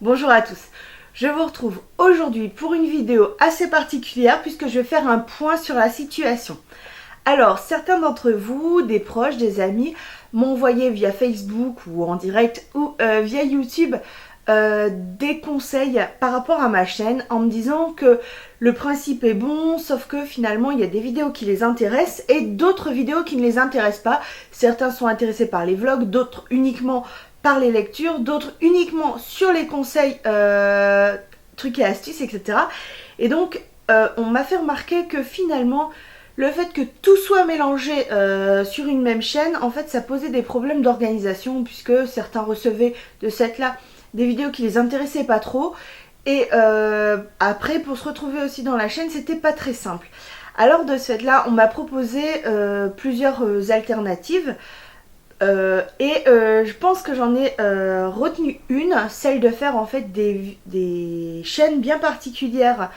Bonjour à tous, je vous retrouve aujourd'hui pour une vidéo assez particulière puisque je vais faire un point sur la situation. Alors, certains d'entre vous, des proches, des amis, m'ont envoyé via Facebook ou en direct ou via YouTube des conseils par rapport à ma chaîne en me disant que le principe est bon, sauf que finalement il y a des vidéos qui les intéressent et d'autres vidéos qui ne les intéressent pas. Certains sont intéressés par les vlogs, d'autres uniquement par les lectures, d'autres uniquement sur les conseils, trucs et astuces, etc. Et donc on m'a fait remarquer que finalement le fait que tout soit mélangé sur une même chaîne, en fait ça posait des problèmes d'organisation puisque certains recevaient de cette là des vidéos qui les intéressaient pas trop et après pour se retrouver aussi dans la chaîne c'était pas très simple. Alors de ce fait là on m'a proposé plusieurs alternatives. Je pense que j'en ai retenu une, celle de faire en fait des chaînes bien particulières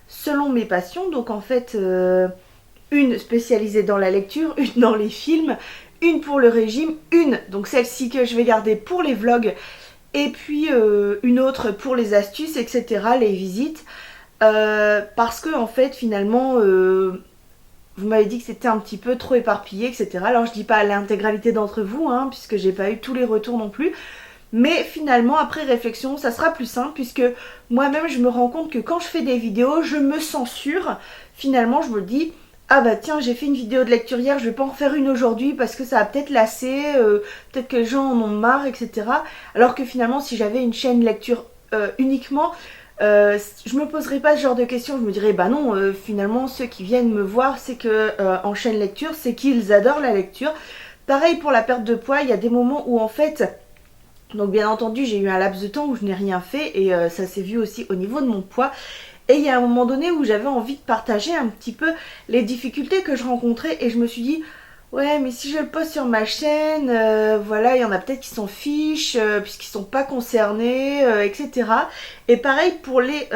selon mes passions. Donc en fait une spécialisée dans la lecture, une dans les films, une pour le régime, une, donc celle-ci que je vais garder pour les vlogs, et puis une autre pour les astuces, etc., les visites. Parce que en fait finalement vous m'avez dit que c'était un petit peu trop éparpillé, etc. Alors je dis pas à l'intégralité d'entre vous, hein, puisque j'ai pas eu tous les retours non plus. Mais finalement, après réflexion, ça sera plus simple, puisque moi-même je me rends compte que quand je fais des vidéos, je me censure. Finalement, je me dis, ah bah tiens, j'ai fait une vidéo de lecture hier, je vais pas en refaire une aujourd'hui parce que ça va peut-être lasser, peut-être que les gens en ont marre, etc. Alors que finalement, si j'avais une chaîne lecture uniquement, je me poserais pas ce genre de questions, je me dirais bah non, finalement ceux qui viennent me voir c'est que en chaîne lecture c'est qu'ils adorent la lecture. Pareil pour la perte de poids, il y a des moments où en fait, donc bien entendu j'ai eu un laps de temps où je n'ai rien fait et ça s'est vu aussi au niveau de mon poids. Et il y a un moment donné où j'avais envie de partager un petit peu les difficultés que je rencontrais et je me suis dit ouais mais si je le poste sur ma chaîne, voilà, il y en a peut-être qui s'en fichent puisqu'ils sont pas concernés, etc. Et pareil pour les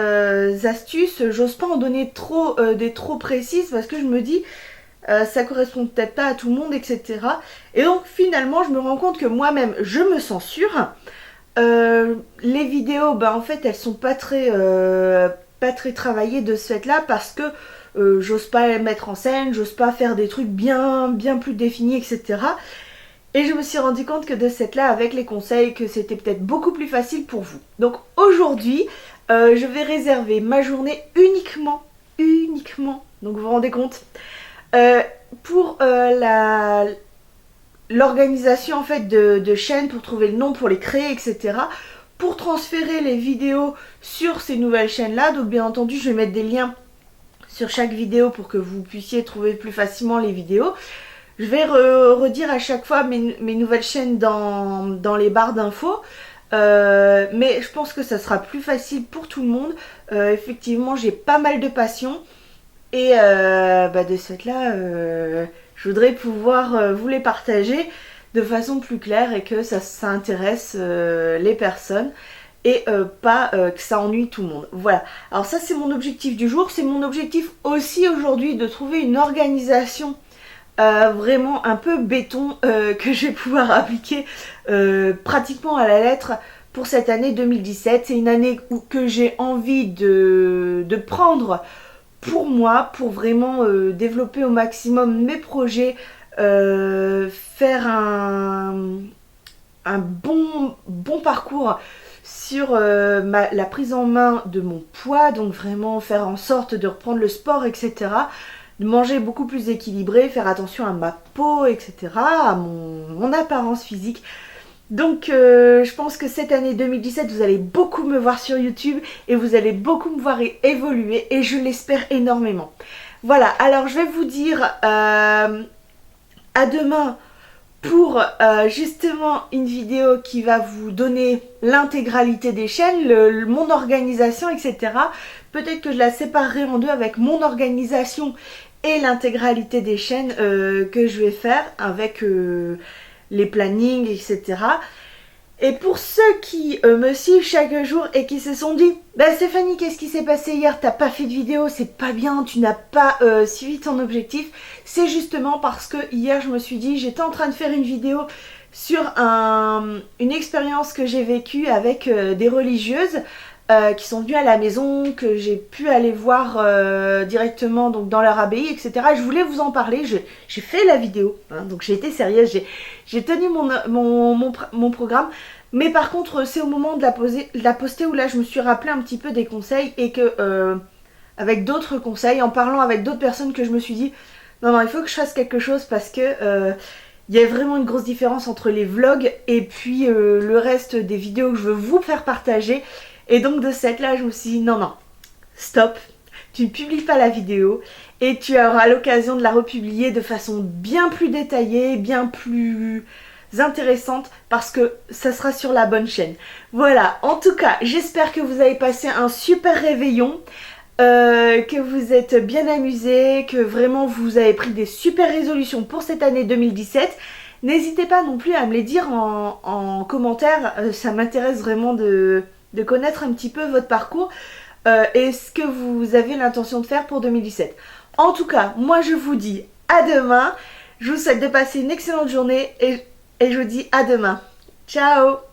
astuces, j'ose pas en donner trop, des trop précises parce que je me dis ça correspond peut-être pas à tout le monde, etc. Et donc finalement je me rends compte que moi-même je me censure. Les vidéos, bah en fait elles sont pas très travaillées de ce fait là parce que j'ose pas les mettre en scène, j'ose pas faire des trucs bien plus définis, etc. Et je me suis rendu compte que de cette là, avec les conseils, que c'était peut-être beaucoup plus facile pour vous. Donc aujourd'hui, je vais réserver ma journée uniquement, donc vous vous rendez compte, pour l'organisation en fait de chaînes, pour trouver le nom, pour les créer, etc. Pour transférer les vidéos sur ces nouvelles chaînes là. Donc bien entendu je vais mettre des liens sur chaque vidéo pour que vous puissiez trouver plus facilement les vidéos. Je vais redire à chaque fois mes nouvelles chaînes dans les barres d'infos. Mais je pense que ça sera plus facile pour tout le monde. Effectivement j'ai pas mal de passion. Et de ce fait là je voudrais pouvoir vous les partager de façon plus claire et que ça intéresse les personnes et pas que ça ennuie tout le monde. Voilà, alors ça c'est mon objectif du jour, c'est mon objectif aussi aujourd'hui de trouver une organisation vraiment un peu béton que je vais pouvoir appliquer pratiquement à la lettre pour cette année 2017. C'est une année que j'ai envie de prendre pour moi, pour vraiment développer au maximum mes projets, faire un bon parcours sur la prise en main de mon poids, donc vraiment faire en sorte de reprendre le sport, etc. De manger beaucoup plus équilibré, faire attention à ma peau, etc. À mon apparence physique. Donc je pense que cette année 2017 vous allez beaucoup me voir sur YouTube et vous allez beaucoup me voir évoluer et je l'espère énormément. Voilà, alors je vais vous dire à demain pour justement une vidéo qui va vous donner l'intégralité des chaînes, mon organisation, etc. Peut-être que je la séparerai en deux avec mon organisation et l'intégralité des chaînes que je vais faire avec les plannings, etc. Et pour ceux qui me suivent chaque jour et qui se sont dit bah Stéphanie, qu'est-ce qui s'est passé hier, t'as pas fait de vidéo, c'est pas bien, tu n'as pas suivi ton objectif, c'est justement parce que hier je me suis dit, j'étais en train de faire une vidéo sur une expérience que j'ai vécue avec des religieuses qui sont venues à la maison, que j'ai pu aller voir directement donc, dans leur abbaye, etc. Je voulais vous en parler, j'ai fait la vidéo, hein, donc j'ai été sérieuse, j'ai tenu mon programme. Mais par contre, c'est au moment de la poster où là je me suis rappelé un petit peu des conseils et que, avec d'autres conseils, en parlant avec d'autres personnes, que je me suis dit non, il faut que je fasse quelque chose parce que il y a vraiment une grosse différence entre les vlogs et puis le reste des vidéos que je veux vous faire partager. Et donc de cette là, je me suis dit non, stop, tu ne publies pas la vidéo et tu auras l'occasion de la republier de façon bien plus détaillée, bien plus intéressante parce que ça sera sur la bonne chaîne. Voilà, en tout cas, j'espère que vous avez passé un super réveillon. Que vous êtes bien amusés, que vraiment vous avez pris des super résolutions pour cette année 2017. N'hésitez pas non plus à me les dire en commentaire, ça m'intéresse vraiment de connaître un petit peu votre parcours et ce que vous avez l'intention de faire pour 2017. En tout cas, moi je vous dis à demain, je vous souhaite de passer une excellente journée et je vous dis à demain. Ciao!